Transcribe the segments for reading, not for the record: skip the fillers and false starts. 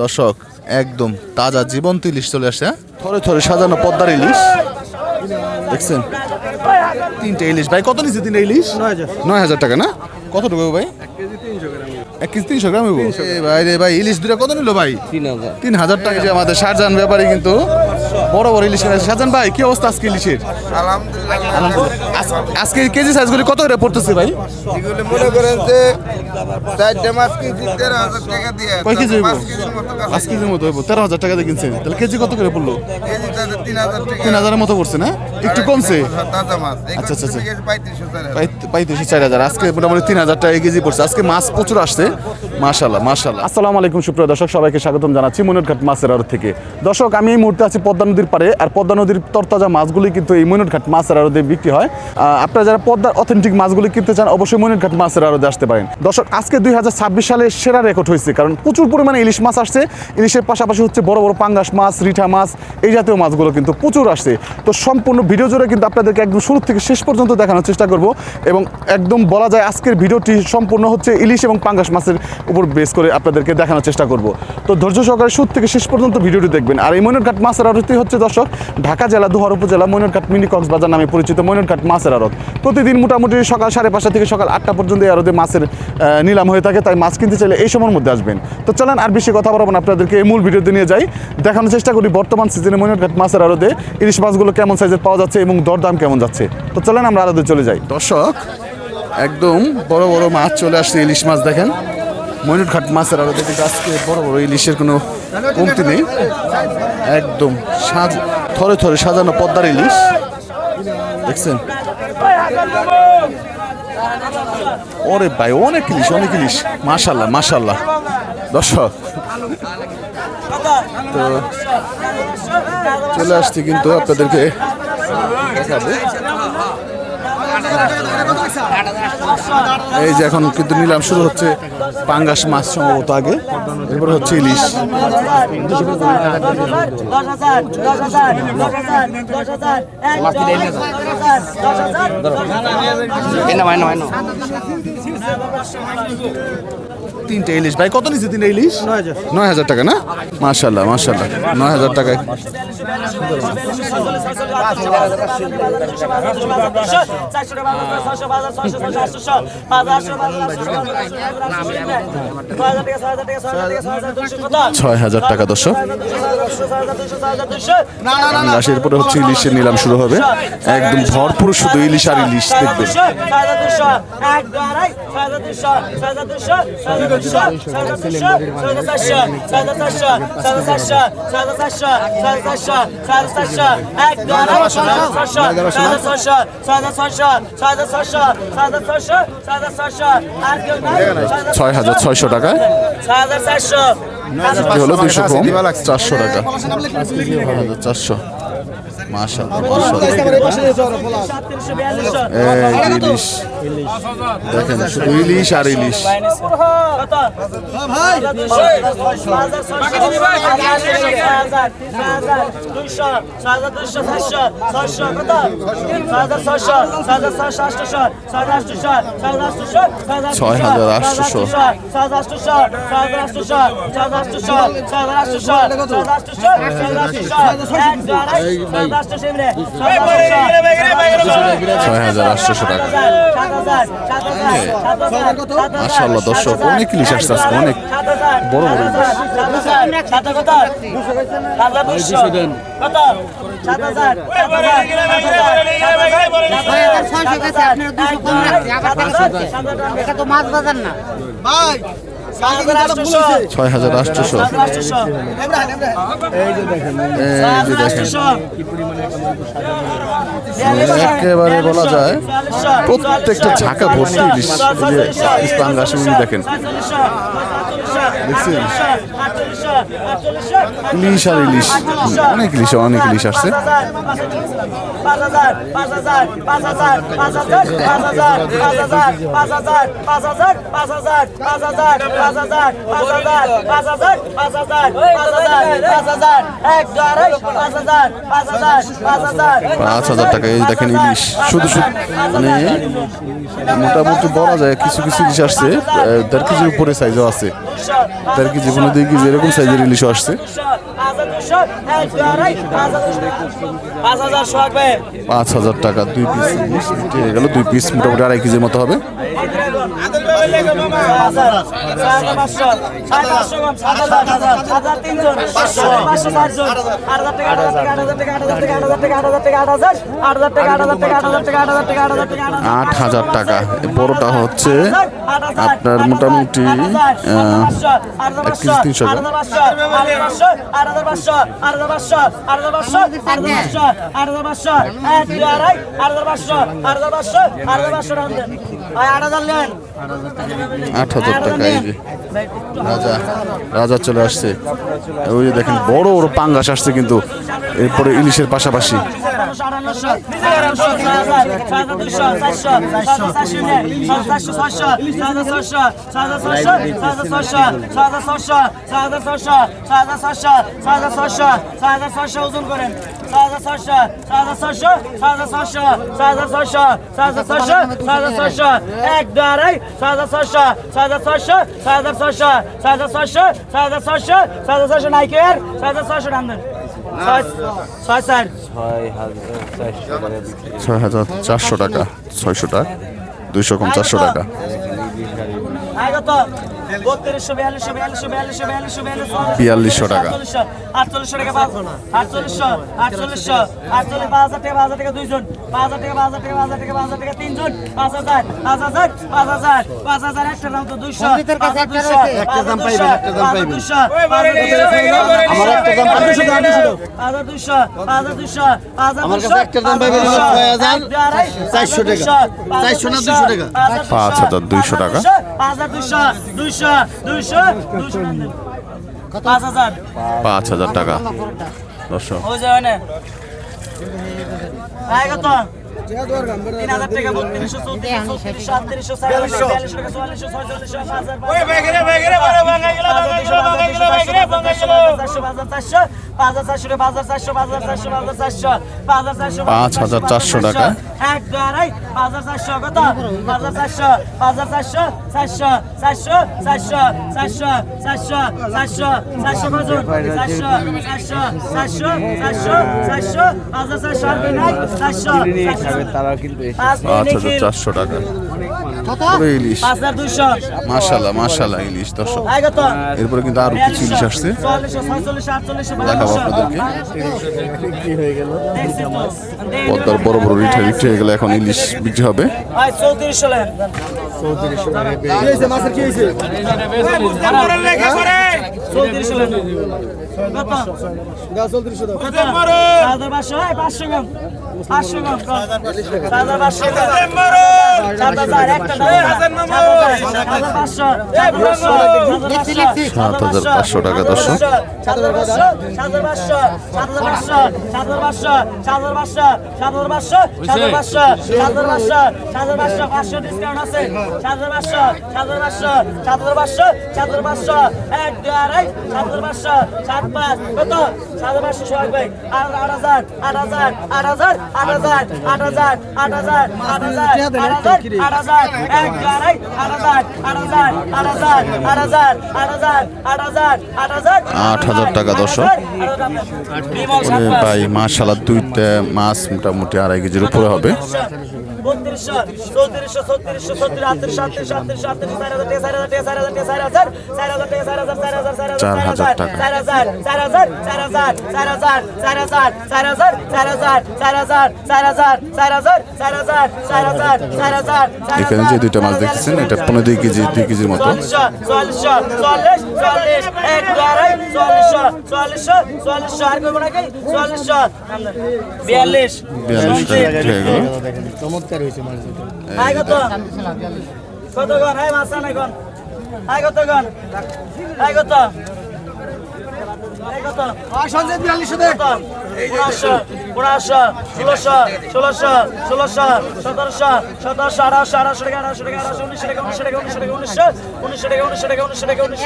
দর্শক একদম তাজা জীবন্ত ইলিশ চলে আসছে, থরে থরে সাজানো পদ্মার ইলিশ দেখছেন। তিনটে ইলিশ ভাই কত নিচ্ছে? তিনটে ইলিশ 9,000 টাকা না? কতটুকু ভাই? 1 কেজি 300 গ্রাম হইব ভাই রে ভাই। ইলিশ দুটা কত নিল ভাই? 3,000 টাকা। যে আমাদের শাহজাহান ব্যাপারী কিন্তু বড় বড় ইলিশ কিনেছে। শাহজাহান ভাই কি অবস্থা আজকে ইলিশের? আলহামদুলিল্লাহ। আজকে কেজি সাইজগুলি কত করে পড়তেছে ভাই? এগুলো মনে করেন যে 4টা মাছ কেজি 13,000 টাকা দিয়ে। কয় কেজি হইব? 5 কেজির মতো হইব। 13,000 টাকা দিয়ে কিনছেন, তাহলে কেজি কত করে পড়লো? কেজি 3,000 টাকা। 3,000-এর মতো পড়ছে না? একটু কমছে। তাজা মাছ। আচ্ছা আচ্ছা আচ্ছা। 3500 4,000। আজকে মোটামুটি 3,000 টাকা কেজি পড়ছে। আজকে মাছ প্রচুর আসছে, মাশাআল্লাহ মাশাআল্লাহ। আসসালামু আলাইকুম সুপ্রিয় দর্শক, সবাইকে স্বাগতম জানাচ্ছি মইনুটঘাট মাছের আড়ত থেকে। দর্শক আমি এই মুহূর্তে আছি পদ্মা নদীর পাড়ে, আর পদ্মা নদীর তরতাজা মাছগুলি কিন্তু এই মইনুটঘাট মাছের আড়তে বিক্রি হয়। আপনারা যারা পদ্মার অথেন্টিক মাছগুলি কিনতে চান অবশ্যই মইনুটঘাট মাছের আড়তে আসতে পারেন। দর্শক আজকে 2026 সালে সেরা রেকর্ড হয়েছে, কারণ প্রচুর পরিমাণে ইলিশ মাছ আসছে। ইলিশের পাশাপাশি হচ্ছে বড় বড় পাঙ্গাস মাছ, রিঠা মাছ, এই জাতীয় মাছগুলো কিন্তু প্রচুর আসছে। তো সম্পূর্ণ ভিডিও জুড়ে কিন্তু আপনাদেরকে একদম শুরু থেকে শেষ পর্যন্ত দেখানোর চেষ্টা করব, এবং একদম বলা যায় আজকের ভিডিওটি সম্পূর্ণ হচ্ছে ইলিশ এবং পাঙ্গাস মাছের উপর বেস করে আপনাদেরকে দেখানোর চেষ্টা করব। তো ধৈর্য সহকারে শুরু থেকে শেষ পর্যন্ত ভিডিওটি দেখবেন। আর এই মইনুটঘাট মাছের আড়তটি হচ্ছে দর্শক ঢাকা জেলা দোহার উপজেলা মইনুটঘাট মিনি কক্সবাজার নামে পরিচিত মইনুটঘাট মাছের আড়ত। প্রতিদিন মোটামুটি সকাল 5:30 থেকে সকাল 8টা পর্যন্ত এই আড়তে মাছের নিলাম হয়ে থাকে, তাই মাছ কিনতে চাইলে এই সময়ের মধ্যে আসবেন। তো চলেন আর বেশি কথা বলবো না, আপনাদেরকে এই মূল ভিডিওতে নিয়ে যাই, দেখানোর চেষ্টা করি বর্তমান সিজনে মইনুটঘাট মাছের আড়তে ইলিশ মাছগুলো কেমন সাইজের পাওয়া যাচ্ছে এবং দরদাম কেমন যাচ্ছে। তো চলেন আমরা আড়তে চলে যাই। দর্শক একদম বড় বড় মাছ চলে আসছে, ইলিশ মাছ দেখেন মইনুটঘাট মাছের আড়তে কিন্তু আজকে বড় বড় ইলিশের কোনো কমতি নেই। একদম থরে থরে সাজানো পদ্মার ইলিশ দেখছেন। ওরে ভাই অনেক ইলিশ মাশাআল্লাহ মাশাআল্লাহ। দর্শক তো চলে আসছি কিন্তু আপনাদেরকে দেখাবো। এই যে এখন কিন্তু নিলাম শুরু হচ্ছে পাঙ্গাস মাছ সম্ভবত আগে, এরপরে হচ্ছে ইলিশ। তিনটে ইলিশ ভাই কত নিচ্ছে? তিনটে ইলিশ 9,000 টাকা না? মাশাআল্লাহ মাশাআল্লাহ। 9,000 টাকায় টাকা। দর্শক পাঙ্গাসের পরে হচ্ছে ইলিশের নিলাম শুরু হবে, একদম ভরপুর শুধু ইলিশ আর ইলিশ দেখবেন। 6,600 টাকায় হলো 200 কম 400 টাকা। 400 মাশাআল্লাহ ইলিশ দেখেন, শুধু ইলিশ আর ইলিশ। 6,800 টাকা। মাশাআল্লাহ দর্শক অনেক ইলিশ আসছে আজকে, অনেক বড় বড় ইলিশ। 6,800। একেবারে বলা যায় প্রত্যেকটা ঝাঁকা ভর্তি ইলিশ। পাঙ্গাস দেখেন দেখছেন, ইলিশ আর ইলিশ, অনেক ইলিশ আসছে। 5,000 টাকা। এই দেখেন ইলিশ শুধু মানে মোটামুটি বলা যায় কিছু ইলিশ আসছে 1.5 কেজির উপরে সাইজও আছে। 1.5 কেজি কোনো দিকে কেজি এরকম সাইজের ইলিশও আসছে। 5,000 টাকা 2 পিস ইলিশ বিক্রি হয়ে গেল। 2 পিস মোটামুটি 2.5 কেজির মতো হবে। আট হাজার টাকা। বড়টা হচ্ছে আপনার মোটামুটি 1 কেজি 300 গ্রাম। 8,000 টাকা। এই যে রাজা চলে আসছে। ওই যে দেখেন বড় বড় পাঙ্গাস আসছে কিন্তু এরপরে ইলিশের পাশাপাশি। ওজন করেন 6,400 টাকা। 600 টাকা 200 কম 400 টাকা। 4200 টাকা। 4800 টাকা 4800 5,000 টাকা 2 জন 5,000 টাকা 5,000 টাকা 5,000 টাকা 5,000 টাকা 3 জন 5,000 একটা দাম তো 200 একটা দাম পাইবেন একটা দাম পাইবেন আমার একটা দাম 200 আমার কাছে একটা দাম পাইবেন 6,400 টাকা 400 না 200 টাকা 5,200 টাকা। 5,000 টাকা। দর্শক हो जाए ना आएगा तो 3,000 টাকা 3200 3400 3700 3800 4400 4500 ওই বেগরে বড় ভাঙা গেল 5,400 টাকা। এক দাঁড়াই 5,400 কত 5,400 5,400 400 400 400 400 400 400 400 কত 400 400 400 400 400 5,400 আর নাই 400 তারা কিন্তু 5,400 টাকা। পুরো ইলিশ 5,200 মাশাআল্লাহ ইলিশ। দর্শক আইগো তো এরপরে কিন্তু আরো কিছু ইলিশ আসছে, 44 46 48 দেখাবো আপনাদেরকে। কি হয়ে গেল পদ্মার বড় বড় রিঠে হয়ে গেলে এখন ইলিশ বিক্রি হবে। ভাই 3400 লেন 3400 টাকা কি হইছে মাছের কি হইছে করে লেখা করে 3400 লেন কত দাও 3400 দাও কত মারো 500 500 গ্রাম 500 গ্রাম 500 গ্রাম মারো 7000 একটা দাও 500 7,500 টাকা। দর্শক 500 ডিসকাউন্ট আছে 7,500 এক দুই আড়াই 7,500 7,500 কত 7,500 সোহাগ ভাই 8,000 8,000 8,000 8,000 8,000 8,000 8,000 এক দুই আড়াই 8,000 8,000 8,000 8,000 8,000 8,000 টাকা। দর্শক ওরে ভাই মাশাআল্লাহ দুইটা মাছ মোটামুটি 2.5 কেজির উপরে হবে। 3200 3400 3600 37 38 38 এখানে যে দুইটা মাছ দেখতেছেন এটা 15 কেজি 2 কেজির মতো। 42 চমৎকার হয়েছে মাছ দুটো আই কত কত গন আই মাছ নাই গন আই কত গন আই কত আই কত সঞ্জয় 4200 দেখ 1500 1600 1700 1700 1800 টাকা 1900 টাকা 1900 টাকা 1900 টাকা 1900 টাকা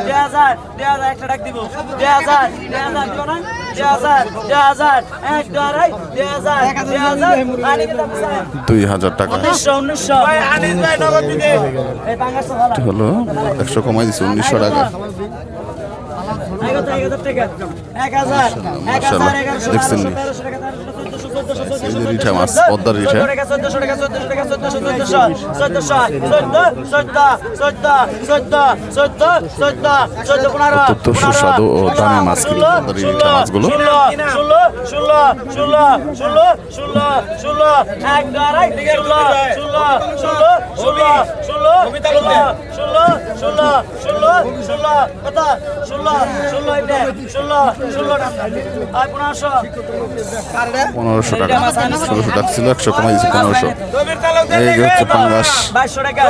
1900 একটা ডাক দিব 2000 দিব না 2000 এক দুয়ারাই 2000 আনি দিলাম স্যার 2000 টাকা 1900 ভাই আনিস ভাই নগদ দিতে এই বাংলাদেশ ভালো এটি হলো 100 কমাই দিছে 1900 টাকা। মাশাআল্লাহ, দেখছেন নি? এই যে রিঠা মাছ, পদ্মার রিঠা। অত্যন্ত সুস্বাদু ও দামি মাছ কিন্তু পদ্মার এই রিঠা মাছগুলো। পনেরোশো টাকা, 1600 টাকা ছিল, 100 কমাই দিয়েছে 1500। এই যে হচ্ছে পাঙ্গাস, 2200 টাকা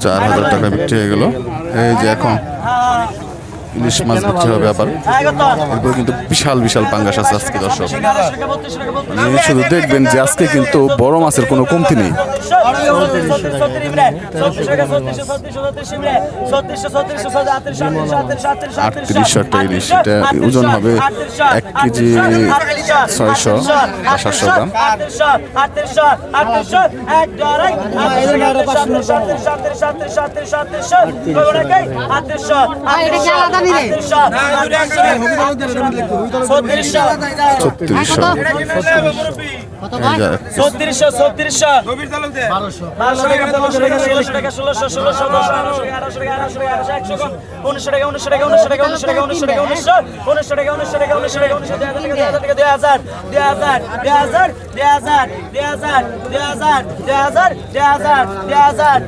4000 টাকা বিক্রি হয়ে গেল। এই যে এখন ইলিশ মাছ বিক্রি হবে আবার। এরপর কিন্তু বিশাল বিশাল পাঙ্গাস আছে আজকে দর্শক। শুধু দেখবেন যে আজকে কিন্তু বড় মাছের কোনো কমতি নেই। 3800 একটা ইলিশ, এটা ওজন হবে 1 কেজি 600 বা 700 গ্রাম।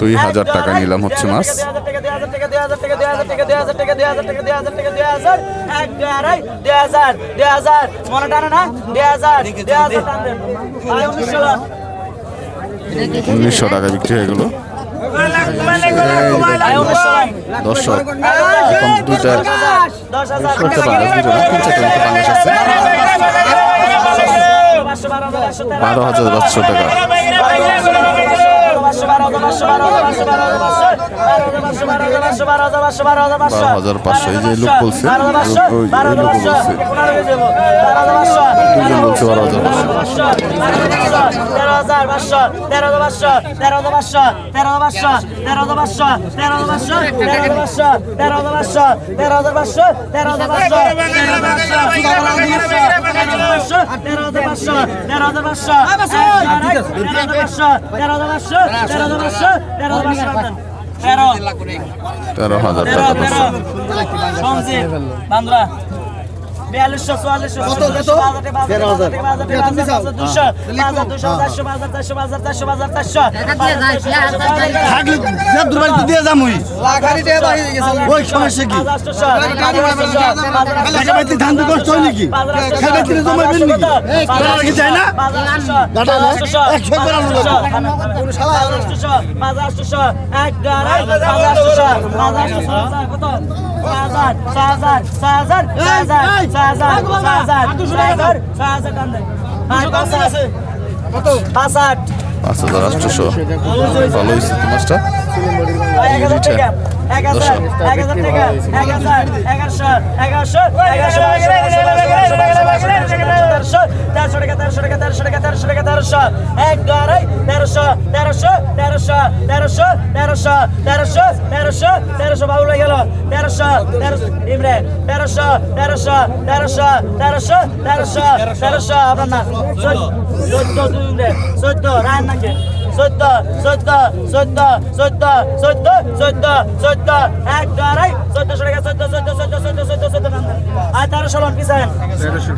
দুই হাজার টাকা নিলাম হচ্ছে মাছ। মনে টানে না 1900 টাকা বিক্রি হয়ে গেল। দর্শক এখন দুইটা করতে পারে, দুটো না 3-4টা মতো পাঙ্গাস আছে। 12,500 টাকা। 12,500। এই যে লোক বলছে, ওই লোক বলছে, দুজন বলছে 13,000 টাকা দর্শক। বান্দরা 5,800। ভালো হয়েছে তো মাছটা।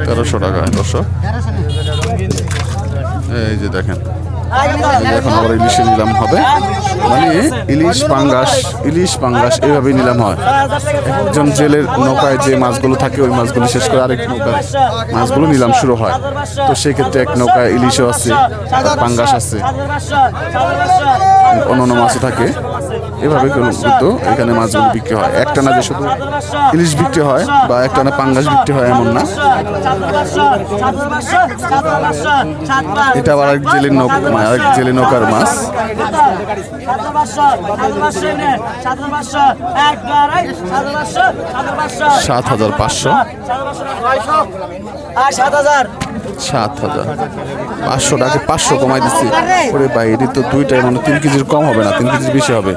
তেরোশো টাকা দর্শক। এই যে দেখেন, এখন আবার ইলিশে নিলাম হবে। মানে ইলিশ পাঙ্গাস এভাবে নিলাম হয়। একজন জেলের নৌকায় যে মাছগুলো থাকে ওই মাছগুলো শেষ করে আরেক নৌকায় মাছগুলো নিলাম শুরু হয়। তো সেক্ষেত্রে এক নৌকায় ইলিশও আছে, পাঙ্গাস আছে, অন্যান্য মাছও থাকে। এভাবে কিন্তু এখানে মাছগুলো বিক্রি হয়। একটা না যে শুধু ইলিশ বিক্রি হয় বা একটা না পাঙ্গাস বিক্রি হয় এমন না। এটা আবার আরেক জেলের নৌকা, আরেক জেলে নৌকার মাছ। 7,500 7,500 টাকা 500 কমাই দিচ্ছি। ওরে ভাই এটি তো দুইটাই মানে 3 কেজির কম হবে না, 3 কেজির বেশি হবে।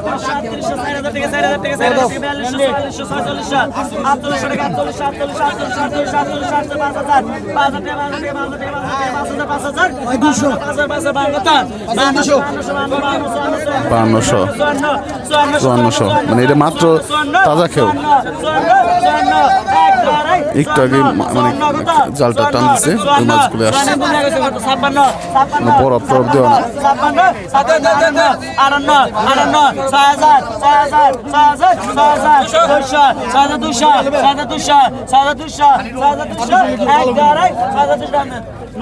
500 মানে এটা মাত্র তাজা খেও। একটু আগে মানে জালটা টান দিচ্ছে, ওই মাছগুলো আসছে। বরফ টরফ দেওয়া না।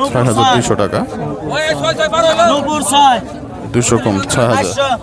6,200 টাকা, 200 কম 6,000।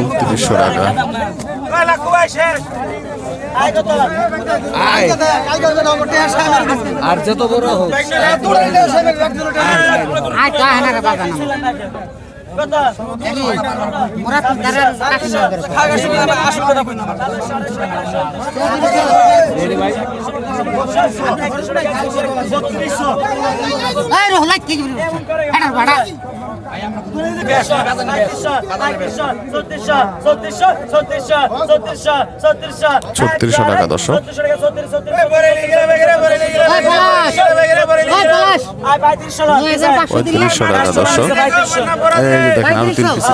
3400 টাকা। আর যত বড় হোক ছত্রিশশো টাকা দর্শক। 3500 টাকা দর্শক। এই যে দেখেন আরো 3 পিস।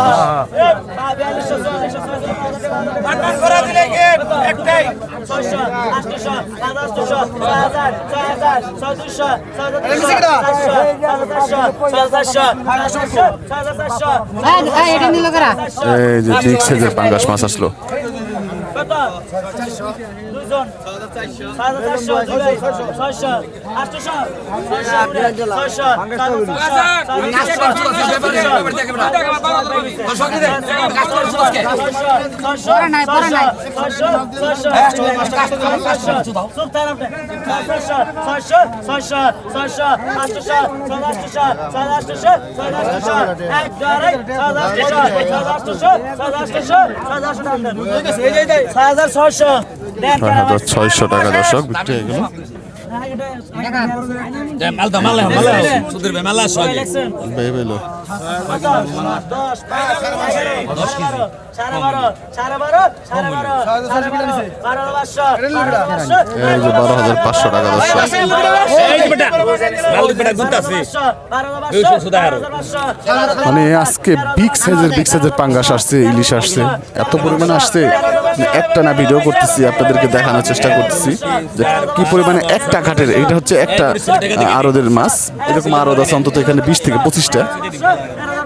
এই যে বিগ সাইজের পাঙ্গাস মাছ আসলো। $6,600 টাকা দর্শক বিক্রি হয়ে গেল। এই যে 12,500 টাকা দর্শক। মানে আজকে বিগ সাইজের পাঙ্গাস আসছে, ইলিশ আসছে, এত পরিমাণে আসছে। একটা না ভিডিও করতেছি, আপনাদেরকে দেখানোর চেষ্টা করতেছি যে কি পরিমাণে একটা ঘাটের। এটা হচ্ছে একটা আরদের মাছ, এরকম আরদ আছে অন্তত এখানে 20 থেকে 25টা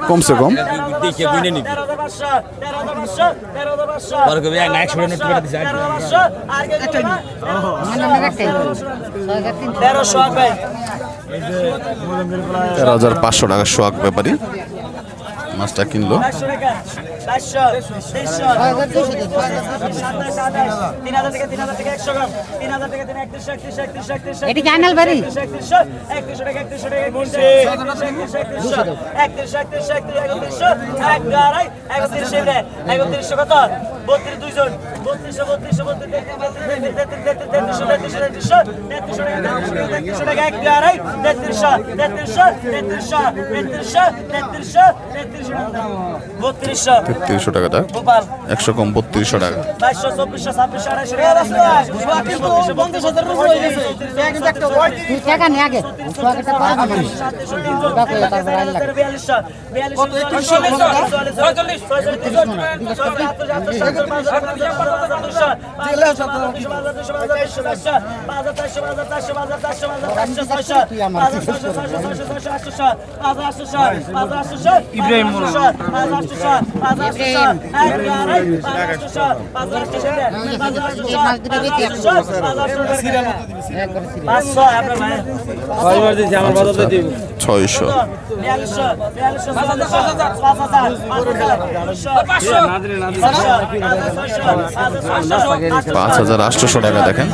কমসে কম। $13,500 টাকা সোয়াক ব্যাপারী মাছটা কিনলো। এটি চ্যানেল বাড়ি 3200 3300 টাকা দাম, গোপাল 100 কম 3200 টাকা। 2200 2400 2600 2800 50,000 উপরে হয়ে গেছে কিন্তু একটা তুই টাকা নে আগে টাকাটা পাওয়া যাবে না। টাকা কই তারপর আইল লাগে 600 5800 টাকা দেখেন।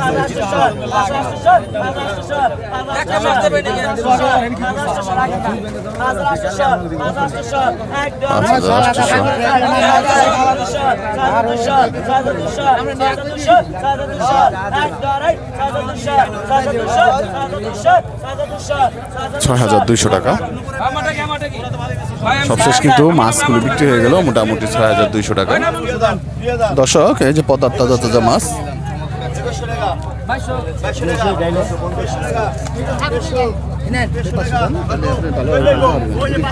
6200 টাকা। সবশেষ কিন্তু মাছগুলো বিক্রি হয়ে গেল মোটামুটি 6200 টাকা। দর্শক এই যে পদ্মার তাজা তাজা মাছ,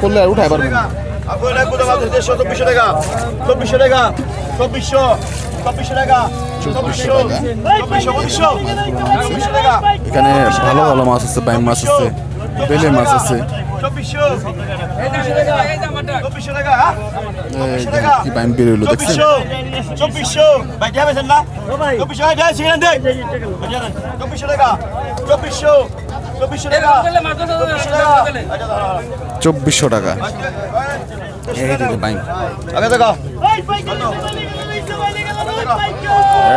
করলে আর উঠাই পারবেন না। 2400 টাকা 2400 টাকা 2400 টাকা 2400 টাকা এখানে ভালো ভালো মাছ আছে, বাইম মাছ আছে, বেলে মাছ আছে। 2400 টাকা এই যে কি বাইম বেরোলো দেখছেন। 2400 ভাই যাবেন না 2400 টাকা সিগন্যাল দে 2400 টাকা 2400 টাকা 2400 টাকা। এই যে বাইম আগে দেখা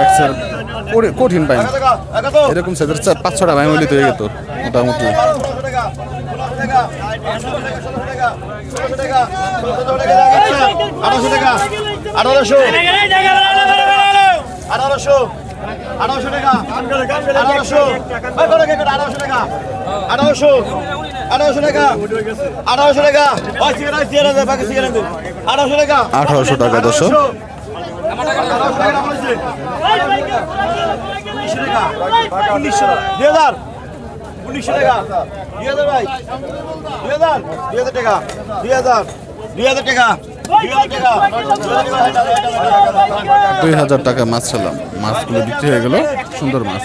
একসার কঠিন বাইম, আগে তো এরকম সাইজের 5-6টা বাইম হইলে তো হয়ে যেত মোটামুটি। 1800 টাকা দর্শক। 2000 টাকা মাছ ছিলাম, মাছগুলো বিক্রি হয়ে গেল, সুন্দর মাছ।